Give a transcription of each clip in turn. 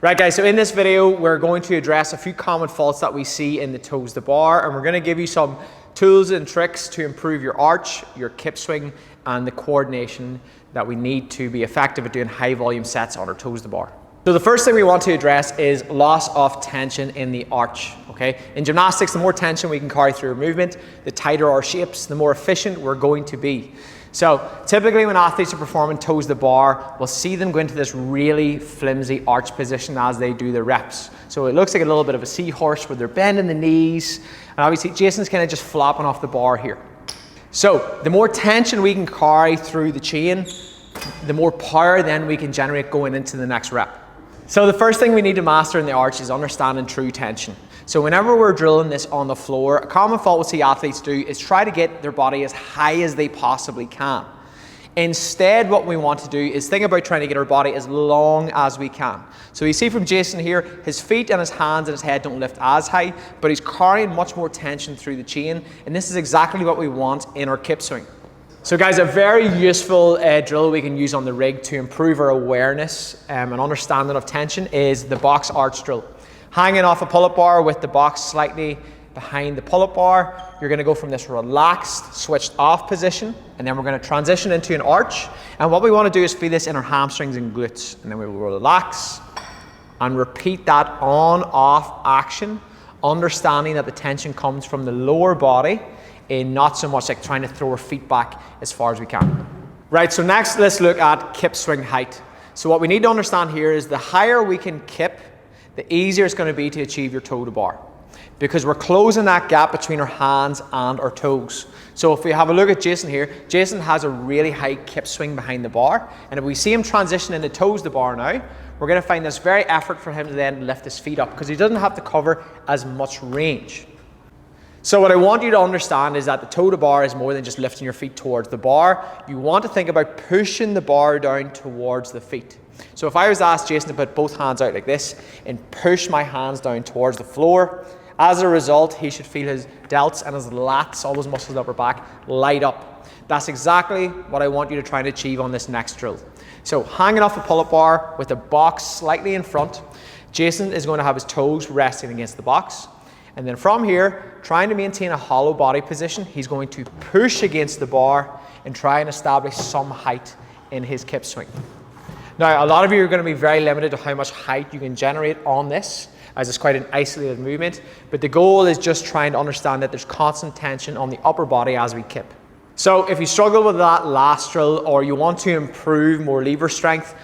Right guys, so in this video, we're going to address a few common faults that we see in the toes to bar, and we're going to give you some tools and tricks to improve your arch, your kip swing, and the coordination that we need to be effective at doing high volume sets on our toes to bar. So the first thing we want to address is loss of tension in the arch, okay? In gymnastics, the more tension we can carry through a movement, the tighter our shapes, the more efficient we're going to be. So typically when athletes are performing toes to bar, we'll see them go into this really flimsy arch position as they do the reps. So it looks like a little bit of a seahorse where they're bending the knees, and obviously Jason's kind of just flopping off the bar here. So the more tension we can carry through the chain, the more power then we can generate going into the next rep. So the first thing we need to master in the arch is understanding true tension. So whenever we're drilling this on the floor, a common fault we'll see athletes do is try to get their body as high as they possibly can. Instead, what we want to do is think about trying to get our body as long as we can. So you see from Jason here, his feet and his hands and his head don't lift as high, but he's carrying much more tension through the chain, and this is exactly what we want in our kip swing. So guys, a very useful drill we can use on the rig to improve our awareness and understanding of tension is the box arch drill. Hanging off a pull-up bar with the box slightly behind the pull-up bar, you're going to go from this relaxed, switched off position, and then we're going to transition into an arch. And what we want to do is feel this in our hamstrings and glutes. And then we will relax and repeat that on-off action, understanding that the tension comes from the lower body and not so much like trying to throw our feet back as far as we can. Right, so next let's look at kip swing height. So what we need to understand here is the higher we can kip, the easier it's going to be to achieve your toe to bar, because we're closing that gap between our hands and our toes. So if we have a look at Jason here, Jason has a really high kip swing behind the bar, and if we see him transition into toes to bar now, we're going to find this very effort for him to then lift his feet up because he doesn't have to cover as much range. So what I want you to understand is that the toe to bar is more than just lifting your feet towards the bar. You want to think about pushing the bar down towards the feet. So if I was to ask Jason to put both hands out like this and push my hands down towards the floor, as a result, he should feel his delts and his lats, all those muscles in the upper back, light up. That's exactly what I want you to try and achieve on this next drill. So hanging off a pull-up bar with the box slightly in front, Jason is going to have his toes resting against the box. And then from here, trying to maintain a hollow body position, he's going to push against the bar and try and establish some height in his kip swing. Now, a lot of you are going to be very limited to how much height you can generate on this, as it's quite an isolated movement, but the goal is just trying to understand that there's constant tension on the upper body as we kip. So if you struggle with that last drill or you want to improve more lever strength,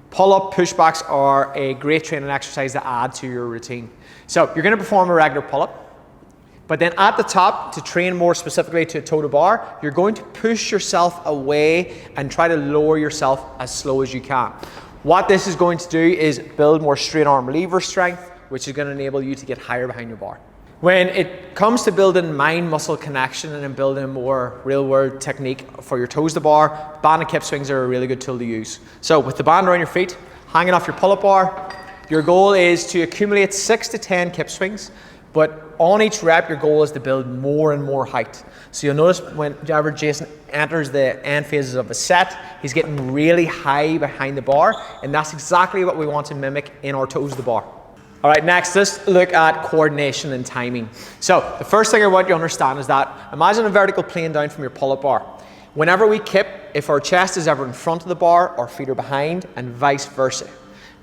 pull-up pushbacks are a great training exercise to add to your routine. So you're going to perform a regular pull-up, but then at the top, to train more specifically to toe to bar, you're going to push yourself away and try to lower yourself as slow as you can. What this is going to do is build more straight arm lever strength, which is going to enable you to get higher behind your bar. When it comes to building mind-muscle connection and building a more real-world technique for your toes to bar, band and kip swings are a really good tool to use. So with the band around your feet, hanging off your pull-up bar, your goal is to accumulate 6 to 10 kip swings, but on each rep, your goal is to build more and more height. So you'll notice whenever Jason enters the end phases of a set, he's getting really high behind the bar, and that's exactly what we want to mimic in our toes to bar. All right, next, let's look at coordination and timing. So the first thing I want you to understand is that imagine a vertical plane down from your pull-up bar. Whenever we kip, if our chest is ever in front of the bar, our feet are behind, and vice versa.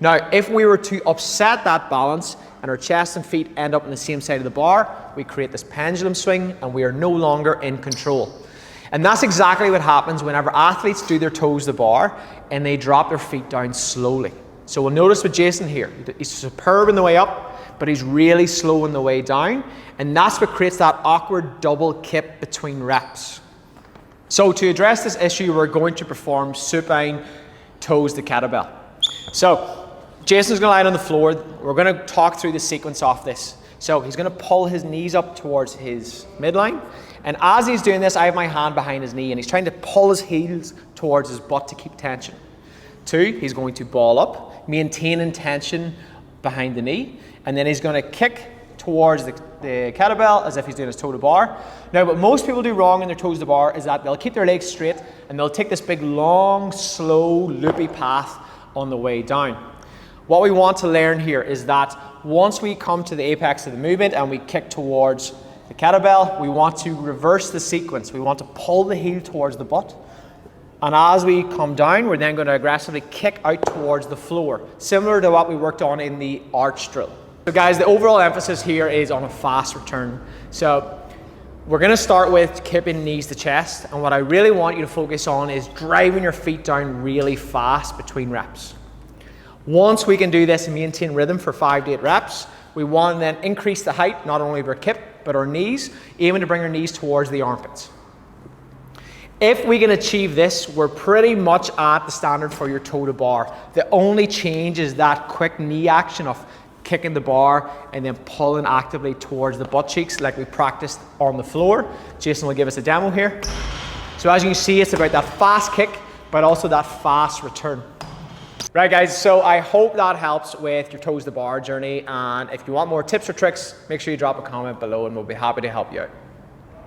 Now, if we were to upset that balance and our chest and feet end up on the same side of the bar, we create this pendulum swing and we are no longer in control. And that's exactly what happens whenever athletes do their toes to bar and they drop their feet down slowly. So we'll notice with Jason here, he's superb in the way up, but he's really slow in the way down. And that's what creates that awkward double kip between reps. So to address this issue, we're going to perform supine toes to kettlebell. So Jason's going to lie on the floor. We're going to talk through the sequence of this. So he's going to pull his knees up towards his midline. And as he's doing this, I have my hand behind his knee and he's trying to pull his heels towards his butt to keep tension. 2, he's going to ball up, maintaining tension behind the knee. And then he's going to kick towards the kettlebell as if he's doing his toe to bar. Now, what most people do wrong in their toes to bar is that they'll keep their legs straight and they'll take this big, long, slow, loopy path on the way down. What we want to learn here is that once we come to the apex of the movement and we kick towards the kettlebell, we want to reverse the sequence. We want to pull the heel towards the butt. And as we come down, we're then going to aggressively kick out towards the floor, similar to what we worked on in the arch drill. So guys, the overall emphasis here is on a fast return. So we're going to start with kipping knees to chest. And what I really want you to focus on is driving your feet down really fast between reps. Once we can do this and maintain rhythm for 5 to 8 reps, we want to then increase the height, not only of our kip, but our knees, aiming to bring our knees towards the armpits. If we can achieve this, we're pretty much at the standard for your toe to bar. The only change is that quick knee action of kicking the bar and then pulling actively towards the butt cheeks like we practiced on the floor. Jason will give us a demo here. So as you can see, it's about that fast kick, but also that fast return. Right guys, so I hope that helps with your toes to bar journey, and if you want more tips or tricks, make sure you drop a comment below and we'll be happy to help you out.